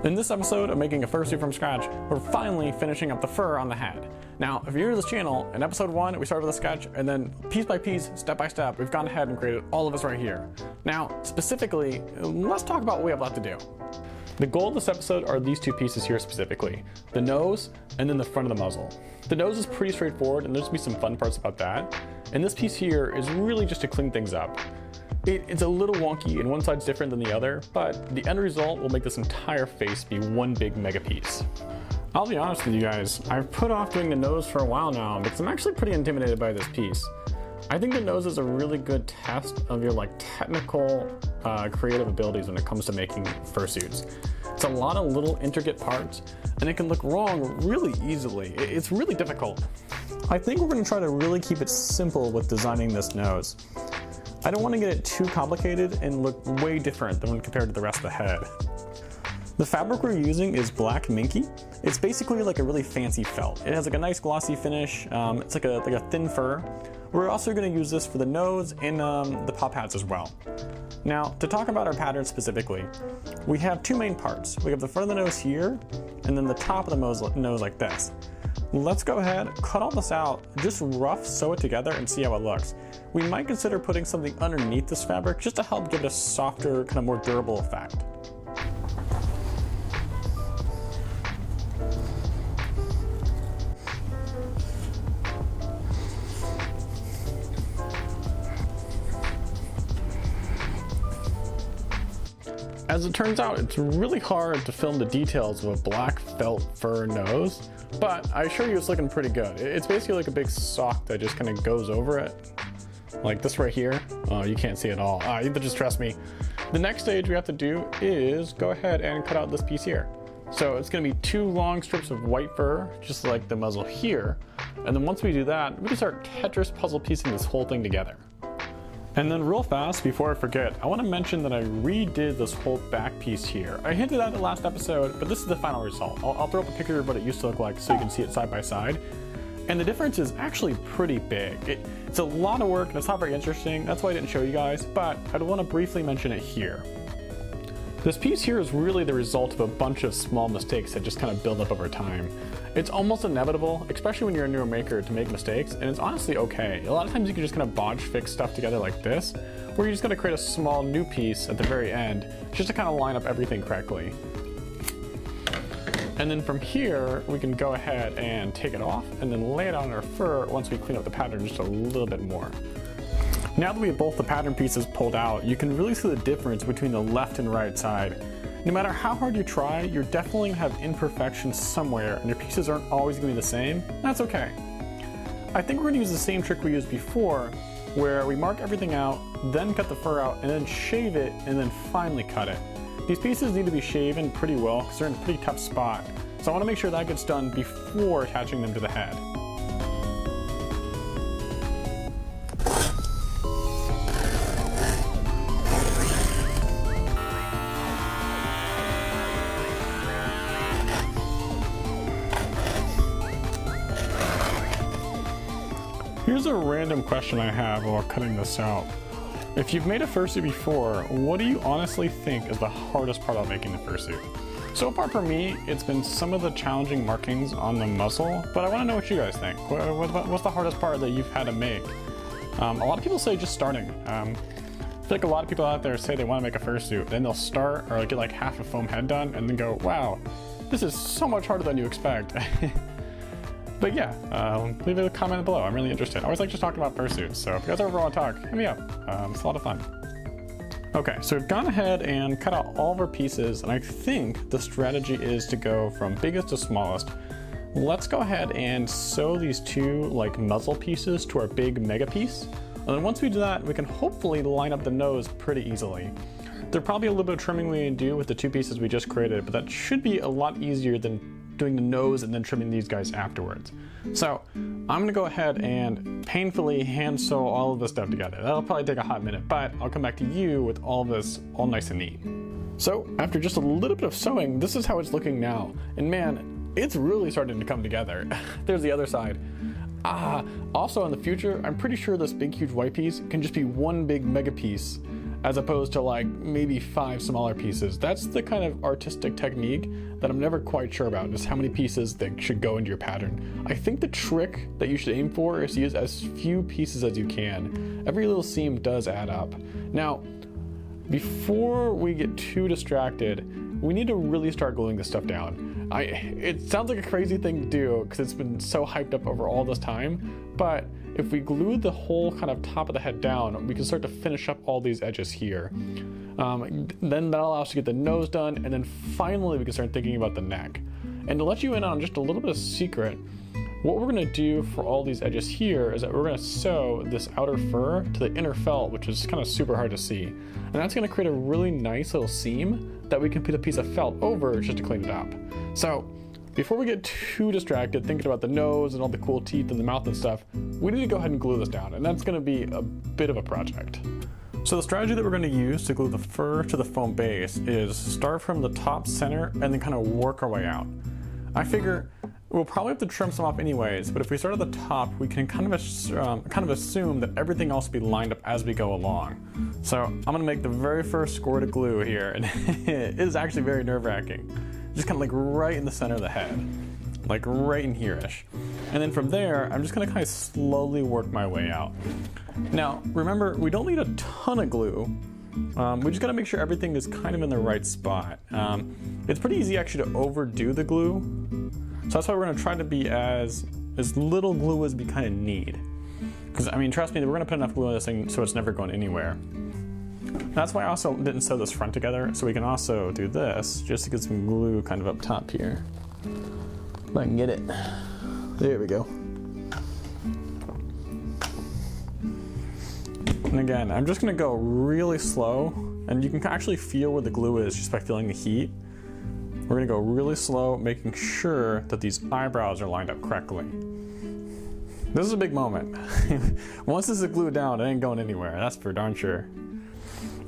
In this episode of making a fursuit from scratch, we're finally finishing up the fur on the head. Now, if you're new to this channel, in episode 1 we started with a sketch, and then piece by piece, step by step, we've gone ahead and created all of this right here. Now, specifically, let's talk about what we have left to do. The goal of this episode are these two pieces here specifically, the nose and then the front of the muzzle. The nose is pretty straightforward and there's gonna be some fun parts about that. And this piece here is really just to clean things up. It's a little wonky and one side's different than the other, but the end result will make this entire face be one big mega piece. I'll be honest with you guys, I've put off doing the nose for a while now because I'm actually pretty intimidated by this piece. I think the nose is a really good test of your technical creative abilities when it comes to making fursuits. It's a lot of little intricate parts and it can look wrong really easily. It's really difficult. I think we're going to try to really keep it simple with designing this nose. I don't want to get it too complicated and look way different than when compared to the rest of the head. The fabric we're using is black minky. It's basically like a really fancy felt. It has like a nice glossy finish. It's like a thin fur. We're also going to use this for the nose and the paw pads as well. Now, to talk about our pattern specifically, we have two main parts. We have the front of the nose here, and then the top of the nose like this. Let's go ahead, cut all this out, just rough sew it together and see how it looks. We might consider putting something underneath this fabric just to help give it a softer, kind of more durable effect. As it turns out, it's really hard to film the details of a black felt fur nose, but I assure you it's looking pretty good. It's basically like a big sock that just kind of goes over it. Like this right here. Oh, you can't see it all. You just trust me. The next stage we have to do is go ahead and cut out this piece here. So it's going to be two long strips of white fur, just like the muzzle here. And then once we do that, we can start Tetris puzzle piecing this whole thing together. And then real fast, before I forget, I want to mention that I redid this whole back piece here. I hinted at it in the last episode, but this is the final result. I'll throw up a picture of what it used to look like so you can see it side by side. And the difference is actually pretty big. It's a lot of work and it's not very interesting. That's why I didn't show you guys, but I'd want to briefly mention it here. This piece here is really the result of a bunch of small mistakes that just kind of build up over time. It's almost inevitable, especially when you're a newer maker, to make mistakes, and it's honestly okay. A lot of times you can just kind of bodge fix stuff together like this, where you're just going to create a small new piece at the very end, just to kind of line up everything correctly. And then from here, we can go ahead and take it off, and then lay it on our fur once we clean up the pattern just a little bit more. Now that we have both the pattern pieces pulled out, you can really see the difference between the left and right side. No matter how hard you try, you're definitely going to have imperfections somewhere and your pieces aren't always going to be the same. That's okay. I think we're going to use the same trick we used before, where we mark everything out, then cut the fur out, and then shave it, and then finally cut it. These pieces need to be shaven pretty well because they're in a pretty tough spot. So I want to make sure that gets done before attaching them to the head. Here's a random question I have while cutting this out. If you've made a fursuit before, what do you honestly think is the hardest part of making the fursuit? So far for me, it's been some of the challenging markings on the muzzle, but I want to know what you guys think. What's the hardest part that you've had to make? A lot of people say just starting. I feel like a lot of people out there say they want to make a fursuit, then they'll start or get like half a foam head done and then go, wow, this is so much harder than you expect. But yeah, leave a comment below. I'm really interested. I always like just talking about fursuits, so if you guys ever want to talk, hit me up. It's a lot of fun. Okay, so we've gone ahead and cut out all of our pieces, and I think the strategy is to go from biggest to smallest. Let's go ahead and sew these two muzzle pieces to our big mega piece. And then once we do that, we can hopefully line up the nose pretty easily. There's probably a little bit of trimming we can do with the two pieces we just created, but that should be a lot easier than doing the nose and then trimming these guys afterwards. So I'm gonna go ahead and painfully hand sew all of this stuff together. That'll probably take a hot minute, but I'll come back to you with all this all nice and neat. So after just a little bit of sewing, this is how it's looking now. And man, it's really starting to come together. There's the other side. Also in the future, I'm pretty sure this big huge white piece can just be one big mega piece. as opposed to like maybe 5 smaller pieces. That's the kind of artistic technique that I'm never quite sure about, just how many pieces that should go into your pattern. I think the trick that you should aim for is to use as few pieces as you can. Every little seam does add up. Now, before we get too distracted, we need to really start gluing this stuff down. It sounds like a crazy thing to do because it's been so hyped up over all this time, but if we glue the whole kind of top of the head down, we can start to finish up all these edges here. Then that'll allow us to get the nose done, and then finally we can start thinking about the neck. And to let you in on just a little bit of secret, what we're gonna do for all these edges here is that we're gonna sew this outer fur to the inner felt, which is kind of super hard to see. And that's gonna create a really nice little seam that we can put a piece of felt over just to clean it up. So before we get too distracted thinking about the nose and all the cool teeth and the mouth and stuff, we need to go ahead and glue this down, and that's gonna be a bit of a project. So the strategy that we're gonna use to glue the fur to the foam base is start from the top center and then kind of work our way out. I figure we'll probably have to trim some off anyways, but if we start at the top, we can kind of assume that everything else will be lined up as we go along. So I'm gonna make the very first squirt of glue here, and it is actually very nerve-wracking. Just kind of like right in the center of the head, like right in here-ish. And then from there, I'm just gonna kind of slowly work my way out. Now, remember, we don't need a ton of glue. We just gotta make sure everything is kind of in the right spot. It's pretty easy actually to overdo the glue. So that's why we're gonna try to be as little glue as we kind of need. Because I mean, trust me, we're gonna put enough glue on this thing so it's never going anywhere. That's why I also didn't sew this front together, so we can also do this just to get some glue kind of up top here. If I can get it. There we go. And again, I'm just gonna go really slow, and you can actually feel where the glue is just by feeling the heat. We're gonna go really slow, making sure that these eyebrows are lined up correctly. This is a big moment. Once this is glued down, it ain't going anywhere, that's for darn sure.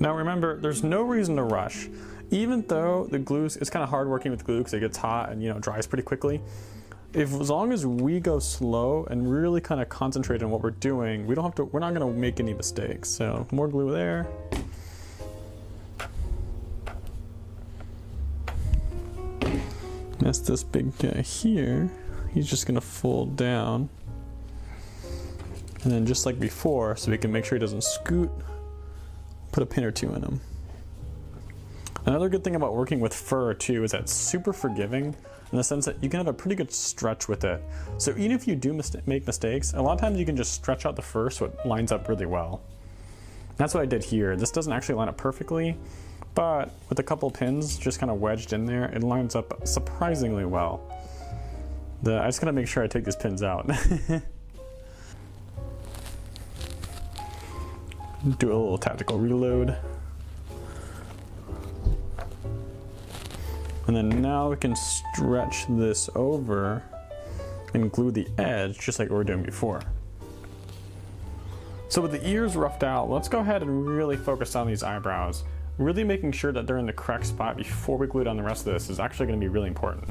Now remember, there's no reason to rush. Even though the glue, it's kind of hard working with glue because it gets hot and it dries pretty quickly. As long as we go slow and really kind of concentrate on what we're doing, we're not gonna make any mistakes. So more glue there. That's this big guy here. He's just gonna fold down. And then just like before, so we can make sure he doesn't scoot, put a pin or two in him. Another good thing about working with fur too is that it's super forgiving in the sense that you can have a pretty good stretch with it. So even if you do make mistakes, a lot of times you can just stretch out the fur so it lines up really well. That's what I did here. This doesn't actually line up perfectly, but with a couple pins just kind of wedged in there, it lines up surprisingly well. I just gotta make sure I take these pins out. Do a little tactical reload. And then now we can stretch this over and glue the edge just like we were doing before. So with the ears roughed out, let's go ahead and really focus on these eyebrows. Really making sure that they're in the correct spot before we glue down the rest of this is actually going to be really important.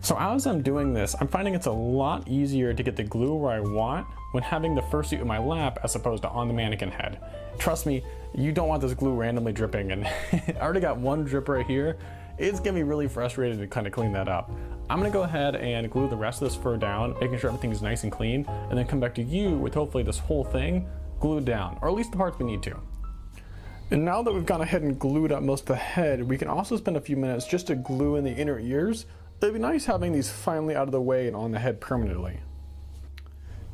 So as I'm doing this, I'm finding it's a lot easier to get the glue where I want when having the fursuit in my lap as opposed to on the mannequin head. Trust me, you don't want this glue randomly dripping, and I already got one drip right here. It's gonna be really frustrating to kind of clean that up. I'm gonna go ahead and glue the rest of this fur down, making sure everything's nice and clean, and then come back to you with hopefully this whole thing glued down, or at least the parts we need to. And now that we've gone ahead and glued up most of the head, we can also spend a few minutes just to glue in the inner ears. It'd be nice having these finally out of the way and on the head permanently.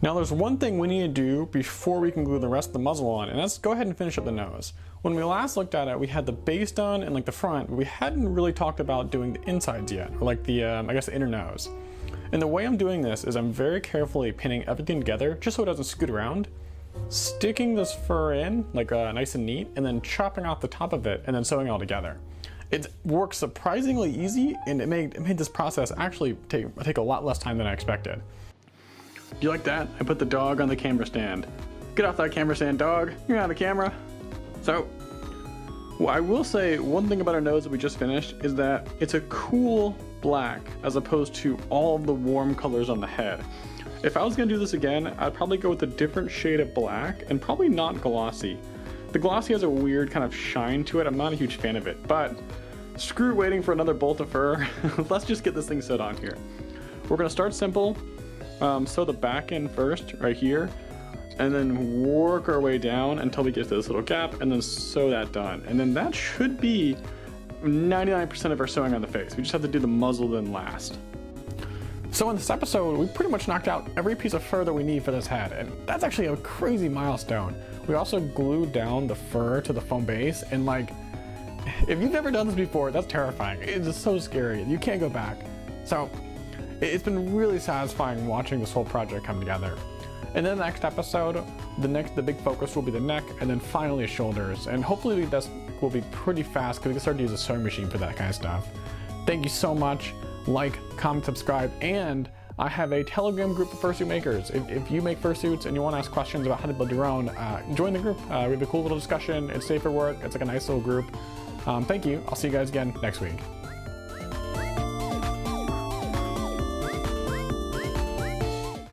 Now there's one thing we need to do before we can glue the rest of the muzzle on, and that's go ahead and finish up the nose. When we last looked at it, we had the base done and like the front, but we hadn't really talked about doing the insides yet, or like the, I guess the inner nose. And the way I'm doing this is I'm very carefully pinning everything together just so it doesn't scoot around, sticking this fur in like nice and neat, and then chopping off the top of it and then sewing it all together. It works surprisingly easy, and it made this process actually take a lot less time than I expected. Do you like that? I put the dog on the camera stand. Get off that camera stand, dog. You're not a camera. So, well, I will say one thing about our nose that we just finished is that it's a cool black as opposed to all of the warm colors on the head. If I was gonna do this again, I'd probably go with a different shade of black and probably not glossy. The glossy has a weird kind of shine to it. I'm not a huge fan of it, but screw waiting for another bolt of fur. Let's just get this thing sewed on here. We're gonna start simple, sew the back end first, right here, and then work our way down until we get to this little gap, and then sew that done. And then that should be 99% of our sewing on the face. We just have to do the muzzle then last. So in this episode, we pretty much knocked out every piece of fur that we need for this head, and that's actually a crazy milestone. We also glued down the fur to the foam base, and like, if you've never done this before, that's terrifying. It's just so scary. You can't go back. So it's been really satisfying watching this whole project come together. And then the next episode, the big focus will be the neck, and then finally shoulders. And hopefully this will be pretty fast because we can start to use a sewing machine for that kind of stuff. Thank you so much. Like, comment, subscribe, and I have a Telegram group of fursuit makers. If you make fursuits and you want to ask questions about how to build your own, join the group. We have a cool little discussion. It's safe for work. It's like a nice little group. Thank you. I'll see you guys again next week.